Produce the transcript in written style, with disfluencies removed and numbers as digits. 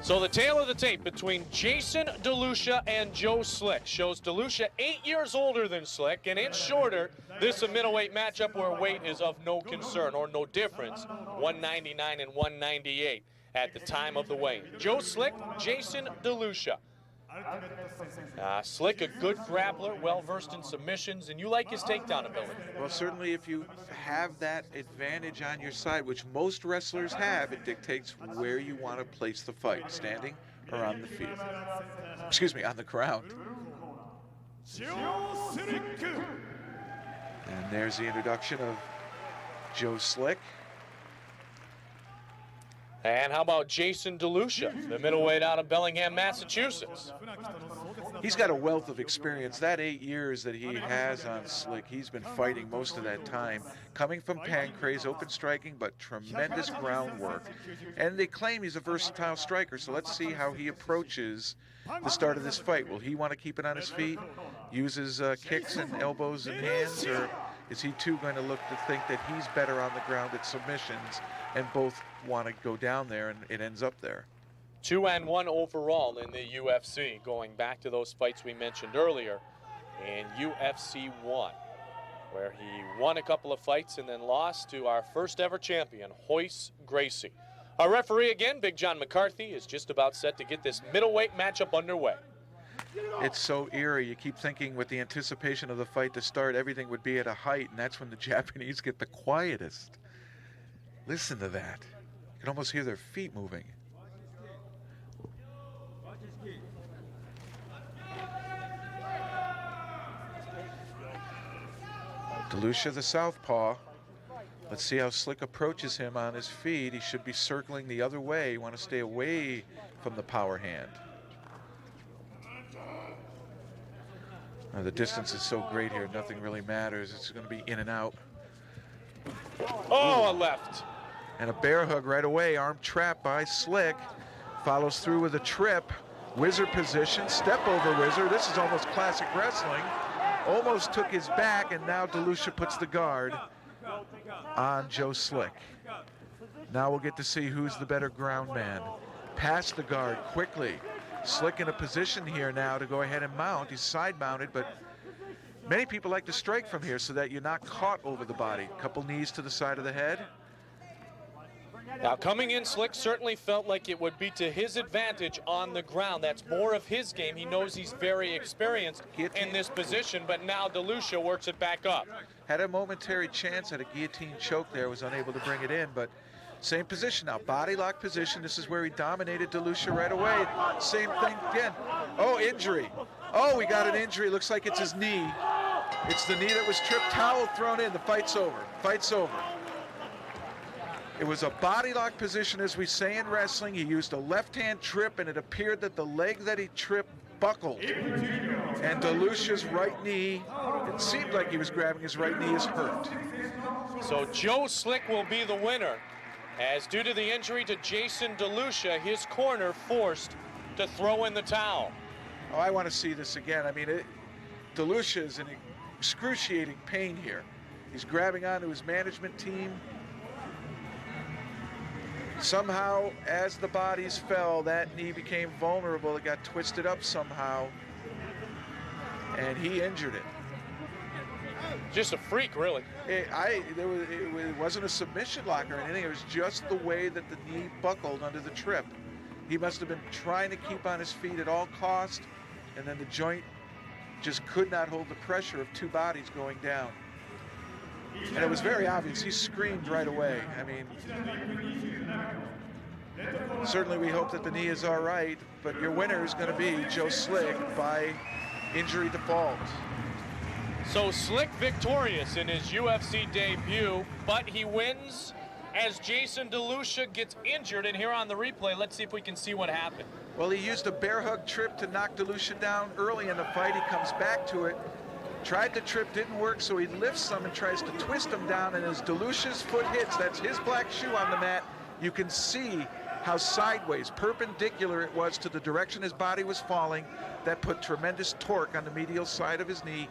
So the tale of the tape between Jason Delucia and Joe Slick shows Delucia 8 years older than Slick, and it's shorter. This is a middleweight matchup where weight is of no concern or no difference. 199 and 198 at the time of the weigh-in. Joe Slick, Jason Delucia. Slick, a good grappler, well-versed in submissions, and you like his takedown ability. Well, certainly if you have that advantage on your side, which most wrestlers have, it dictates where you want to place the fight, standing or on the field. Excuse me, on the ground. And there's the introduction of Joe Slick. And how about Jason Delucia, the middleweight out of Bellingham, Massachusetts? He's got a wealth of experience. That 8 years that he has on Slick, he's been fighting most of that time. Coming from Pancrase, open striking, but tremendous groundwork. And they claim he's a versatile striker, so let's see how he approaches the start of this fight. Will he want to keep it on his feet, use his kicks and elbows and hands, or is he too going to look to think that he's better on the ground at submissions, and both want to go down there and it ends up there? 2-1 overall in the UFC, going back to those fights we mentioned earlier in UFC 1, where he won a couple of fights and then lost to our first ever champion, Royce Gracie. Our referee again, Big John McCarthy, is just about set to get this middleweight matchup underway. It's so eerie. You keep thinking with the anticipation of the fight to start, everything would be at a height, and that's when the Japanese get the quietest. Listen to that. You can almost hear their feet moving. Delucia, the southpaw. Let's see how Slick approaches him on his feet. He should be circling the other way. You want to stay away from the power hand. Now, the distance is so great here, nothing really matters. It's going to be in and out. Oh, a left. And a bear hug right away. Arm trap by Slick. Follows through with a trip. Wizard position. Step over Wizard. This is almost classic wrestling. Almost took his back, and now Delucia puts the guard on Joe Slick. Now we'll get to see who's the better ground man. Past the guard quickly. Slick in a position here now to go ahead and mount. He's side mounted, but many people like to strike from here so that you're not caught over the body. Couple knees to the side of the head. Now coming in, Slick certainly felt like it would be to his advantage on the ground. That's more of his game. He knows he's very experienced in this position, but now Delucia works it back up. Had a momentary chance at a guillotine choke there, was unable to bring it in, but same position now, body lock position. This is where he dominated Delucia right away. Same thing again. Oh, injury. Oh, we got an injury. Looks like it's his knee. It's the knee that was tripped. Towel thrown in. The fight's over. Fight's over. It was a body lock position, as we say in wrestling. He used a left-hand trip, and it appeared that the leg that he tripped buckled. And Delucia's right knee, it seemed like he was grabbing his right knee, is hurt. So Joe Slick will be the winner, as due to the injury to Jason Delucia, his corner forced to throw in the towel. Oh, I want to see this again. I mean, Delucia is in excruciating pain here. He's grabbing onto his management team. Somehow, as the bodies fell, that knee became vulnerable. It got twisted up somehow, and he injured it. Just a freak, really. It wasn't a submission lock or anything. It was just the way that the knee buckled under the trip. He must have been trying to keep on his feet at all costs, and then the joint just could not hold the pressure of two bodies going down. And it was very obvious. He screamed right away. I mean, certainly we hope that the knee is all right, but your winner is going to be Joe Slick by injury default. So Slick victorious in his UFC debut, but he wins as Jason Delucia gets injured. And here on the replay, let's see if we can see what happened. Well, he used a bear hug trip to knock Delucia down early in the fight. He comes back to it. Tried the trip, didn't work, so he lifts him and tries to twist him down, and as Delucia's foot hits, that's his black shoe on the mat, you can see how sideways, perpendicular it was to the direction his body was falling. That put tremendous torque on the medial side of his knee.